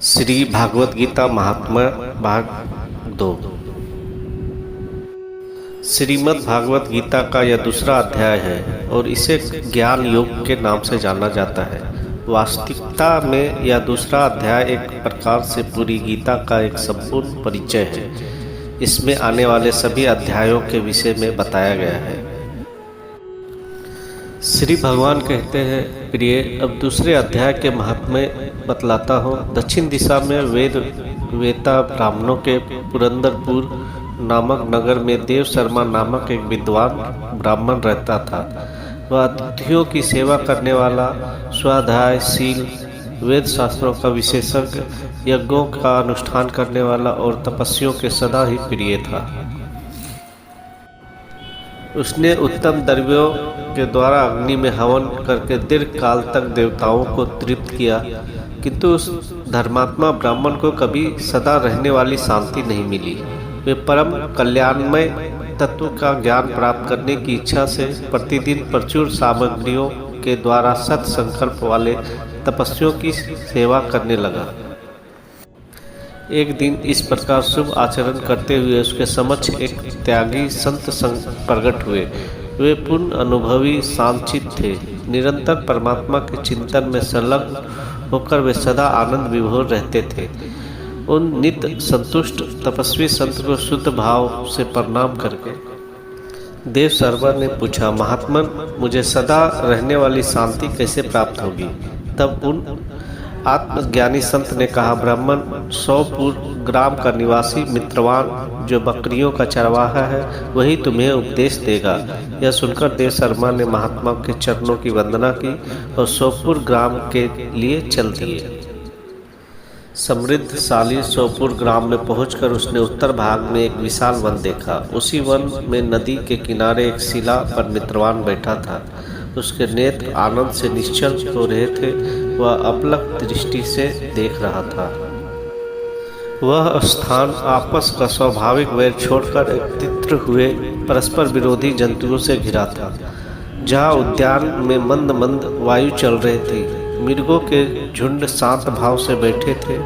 श्री भागवत गीता महात्म्य भाग 2। श्रीमद् भागवत गीता का यह दूसरा अध्याय है और इसे ज्ञान योग के नाम से जाना जाता है। वास्तविकता में यह दूसरा अध्याय एक प्रकार से पूरी गीता का एक संपूर्ण परिचय है। इसमें आने वाले सभी अध्यायों के विषय में बताया गया है। श्री भगवान कहते हैं, प्रिय, अब दूसरे अध्याय के महात्म्य बतलाता हूँ। दक्षिण दिशा में वेता ब्राह्मणों के पुरंदरपुर नामक नगर में देव शर्मा नामक एक विद्वान ब्राह्मण रहता था। वह अतिथियों की सेवा करने वाला, स्वाध्यायशील, वेद शास्त्रों का विशेषज्ञ, यज्ञों का अनुष्ठान करने वाला और तपस्वियों के सदा ही प्रिय था। उसने उत्तम द्रव्यों के द्वारा अग्नि में हवन करके दीर्घ काल तक देवताओं को तृप्त किया, किंतु उस धर्मात्मा ब्राह्मण को कभी सदा रहने वाली शांति नहीं मिली। वे परम कल्याणमय तत्व का ज्ञान प्राप्त करने की इच्छा से प्रतिदिन प्रचुर सामग्रियों के द्वारा सत संकल्प वाले तपस्वियों की सेवा करने लगा। एक दिन इस प्रकार शुभ आचरण करते हुए उसके समक्ष एक त्यागी संत प्रकट हुए। वे पूर्ण अनुभवी शांतचित्त थे। निरंतर परमात्मा के चिंतन में संलग्न होकर वे सदा आनंद विभोर रहते थे। उन नित्य संतुष्ट तपस्वी संत को शुद्ध भाव से प्रणाम करके देव शर्मा ने पूछा, महात्मन, मुझे सदा रहने वाली शांति कैसे प्राप्त होगी? तब उन आत्मज्ञानी संत ने कहा, ब्राह्मण, 100 ग्राम का निवासी मित्रवान जो बकरियों का चरवाहा है, वही तुम्हें उपदेश देगा। यह सुनकर देव शर्मा ने महात्मा के चरणों की वंदना की और 100 ग्राम के लिए चल दिए। समृद्धशाली 100 ग्राम में पहुंचकर उसने उत्तर भाग में एक विशाल वन देखा। उसी वन में नदी के किनारे एक शिला पर मित्रवान बैठा था। उसके नेत्र आनंद से निश्चल हो रहे थे। वह अपलक दृष्टि से देख रहा था। वह स्थान आपस का स्वाभाविक वैर छोड़कर एकत्रित हुए परस्पर विरोधी जंतुओं से घिरा था। जहाँ उद्यान में मंद मंद वायु चल रही थी, मृगों के झुंड शांत भाव से बैठे थे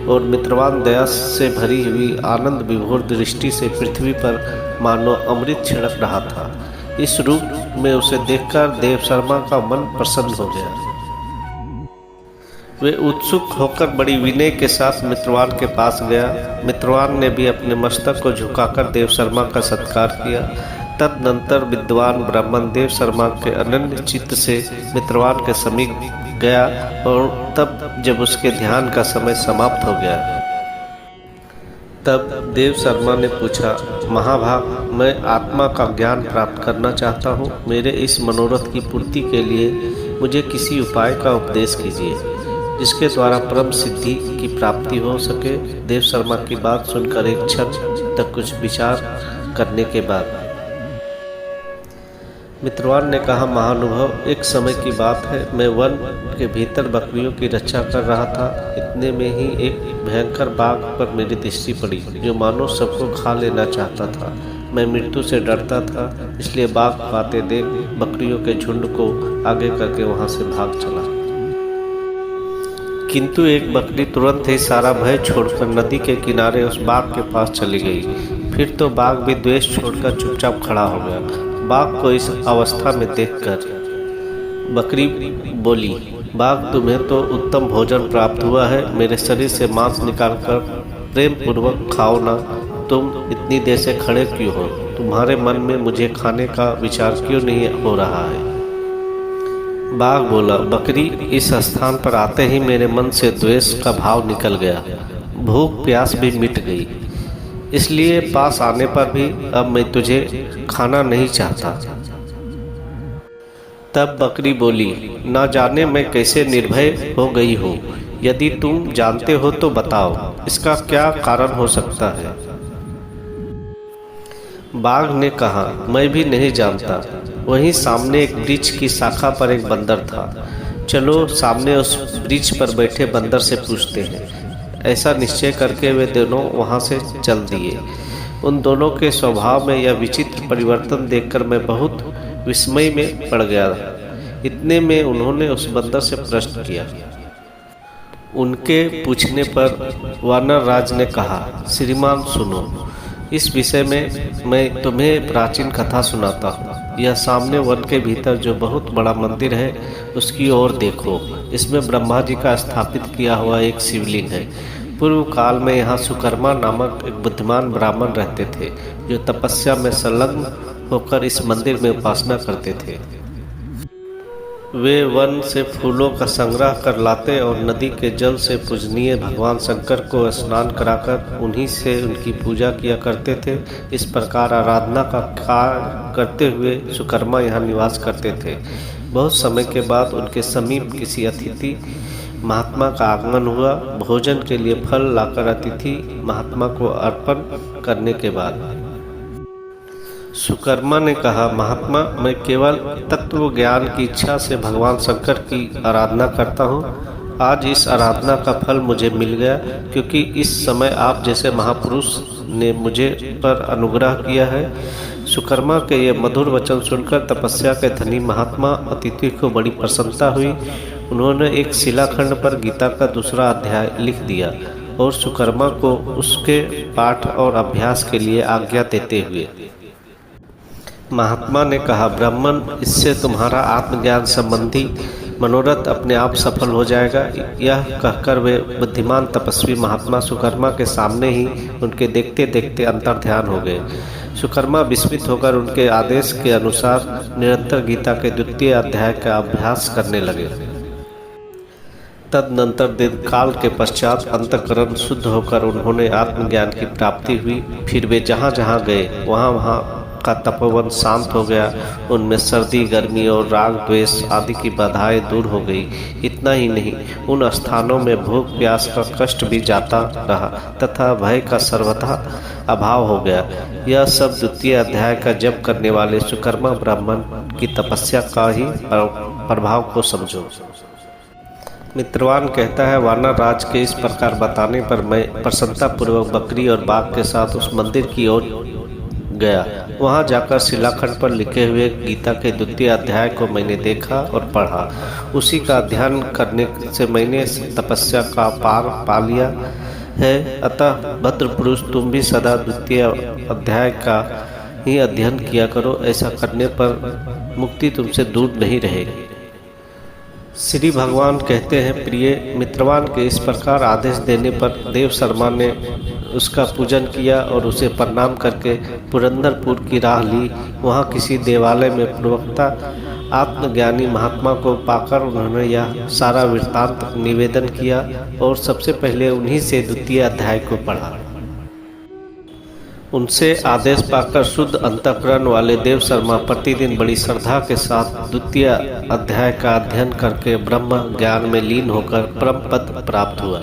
और मित्रवान दया से भरी हुई आनंद विभोर दृष्टि से पृथ्वी पर मानो अमृत छिड़क रहा था। इस रूप में उसे देखकर देव शर्मा का मन प्रसन्न हो गया। वे उत्सुक होकर बड़ी विनय के साथ मित्रवान के पास गया। मित्रवान ने भी अपने मस्तक को झुकाकर देव शर्मा का सत्कार किया। तदनंतर विद्वान ब्राह्मण देव शर्मा के अनन्य चित्त से मित्रवान के समीप गया और तब जब उसके ध्यान का समय समाप्त हो गया, तब देव शर्मा ने पूछा, महाभाग, मैं आत्मा का ज्ञान प्राप्त करना चाहता हूँ। मेरे इस मनोरथ की पूर्ति के लिए मुझे किसी उपाय का उपदेश कीजिए जिसके द्वारा परम सिद्धि की प्राप्ति हो सके। देव शर्मा की बात सुनकर एक क्षण तक कुछ विचार करने के बाद मित्रवान ने कहा, महानुभाव, एक समय की बात है, मैं वन के भीतर बकरियों की रक्षा कर रहा था। इतने में ही एक भयंकर बाघ पर मेरी दृष्टि पड़ी जो मानो सबको खा लेना चाहता था। मैं मृत्यु से डरता था, इसलिए बाघ पाते देख बकरियों के झुंड को आगे करके वहां से भाग चला। किंतु एक बकरी तुरंत ही सारा भय छोड़कर नदी के किनारे उस बाघ के पास चली गई। फिर तो बाघ भी द्वेष छोड़कर चुपचाप खड़ा हो गया। बाघ को इस अवस्था में देखकर बकरी बोली, बाघ, तुम्हें तो उत्तम भोजन प्राप्त हुआ है। मेरे शरीर से मांस निकालकर प्रेम पूर्वक खाओ ना। तुम इतनी देर से खड़े क्यों हो? तुम्हारे मन में मुझे खाने का विचार क्यों नहीं हो रहा है? बाघ बोला, बकरी, इस स्थान पर आते ही मेरे मन से द्वेष का भाव निकल गया। भूख प्यास भी मिट गई, इसलिए पास आने पर भी अब मैं तुझे खाना नहीं चाहता। तब बकरी बोली, ना जाने मैं कैसे निर्भय हो गई हूँ। यदि तुम जानते हो तो बताओ, इसका क्या कारण हो सकता है? बाघ ने कहा, मैं भी नहीं जानता। वहीं सामने एक वृक्ष की शाखा पर एक बंदर था। चलो सामने उस वृक्ष पर बैठे बंदर से पूछते हैं। ऐसा निश्चय करके वे दोनों वहां से चल दिए। उन दोनों के स्वभाव में यह विचित्र परिवर्तन देखकर मैं बहुत विस्मय में पड़ गया। इतने में उन्होंने उस बंदर से प्रश्न किया, उनके पूछने पर वानर राज ने कहा, श्रीमान सुनो, इस विषय में मैं तुम्हें प्राचीन कथा सुनाता हूँ। यह सामने वन के भीतर जो बहुत बड़ा मंदिर है उसकी ओर देखो। इसमें ब्रह्मा जी का स्थापित किया हुआ एक शिवलिंग है। पूर्व काल में यहाँ सुकर्मा नामक एक बुद्धिमान ब्राह्मण रहते थे जो तपस्या में संलग्न होकर इस मंदिर में उपासना करते थे। वे वन से फूलों का संग्रह कर लाते और नदी के जल से पूजनीय भगवान शंकर को स्नान कराकर उन्हीं से उनकी पूजा किया करते थे। इस प्रकार आराधना का कार्य करते हुए सुकर्मा यहाँ निवास करते थे। बहुत समय के बाद उनके समीप किसी अतिथि महात्मा का आगमन हुआ। भोजन के लिए फल लाकर अतिथि महात्मा को अर्पण करने के बाद सुकर्मा ने कहा, महात्मा, मैं केवल तत्व ज्ञान की इच्छा से भगवान शंकर की आराधना करता हूँ। आज इस आराधना का फल मुझे मिल गया, क्योंकि इस समय आप जैसे महापुरुष ने मुझे पर अनुग्रह किया है। सुकर्मा के ये मधुर वचन सुनकर तपस्या के धनी महात्मा अतिथि को बड़ी प्रसन्नता हुई। उन्होंने एक शिलाखंड पर गीता का दूसरा अध्याय लिख दिया और सुकर्मा को उसके पाठ और अभ्यास के लिए आज्ञा देते हुए महात्मा ने कहा, ब्राह्मण, इससे तुम्हारा आत्मज्ञान संबंधी मनोरथ अपने आप सफल हो जाएगा। यह कहकर वे बुद्धिमान तपस्वी महात्मा सुकर्मा के सामने ही उनके देखते देखते अंतर्ध्यान हो गए। सुकर्मा विस्मित होकर उनके आदेश के अनुसार निरंतर गीता के द्वितीय अध्याय का अभ्यास करने लगे। तदनंतर दीर्घकाल के पश्चात अंतःकरण शुद्ध होकर उन्होंने आत्मज्ञान की प्राप्ति हुई। फिर वे जहाँ जहाँ गए वहाँ का तपोवन शांत हो गया। उनमें सर्दी, गर्मी और राग द्वेष आदि की बाधाएं दूर हो गई। इतना ही नहीं, उन स्थानों में भूख प्यास का कष्ट भी जाता रहा तथा भय का सर्वथा अभाव हो गया। यह सब द्वितीय अध्याय का जप करने वाले सुकर्मा ब्राह्मण की तपस्या का ही प्रभाव को समझो। मित्रवान कहता है, वानर राज के इस प्रकार बताने पर मैं प्रसन्नतापूर्वक बकरी और बाघ के साथ उस मंदिर की ओर गया। वहां जाकर शिलाखंड पर लिखे हुए गीता के द्वितीय अध्याय को मैंने देखा और पढ़ा। उसी का अध्ययन करने से मैंने तपस्या का पार पा लिया है। अतः भद्र पुरुष, तुम भी सदा द्वितीय अध्याय का ही अध्ययन किया करो। ऐसा करने पर मुक्ति तुमसे दूर नहीं रहेगी। श्री भगवान कहते हैं, प्रिय मित्रवान के इस प्रकार आदेश देने पर देव शर्मा ने उसका पूजन किया और उसे प्रणाम करके पुरंदरपुर की राह ली। वहाँ किसी देवालय में पूर्वकता आत्मज्ञानी महात्मा को पाकर उन्होंने यह सारा वृत्तांत निवेदन किया और सबसे पहले उन्हीं से द्वितीय अध्याय को पढ़ा। उनसे आदेश पाकर शुद्ध अंतःकरण वाले देव शर्मा प्रतिदिन बड़ी श्रद्धा के साथ द्वितीय अध्याय का अध्ययन करके ब्रह्म ज्ञान में लीन होकर परम पद प्राप्त हुआ।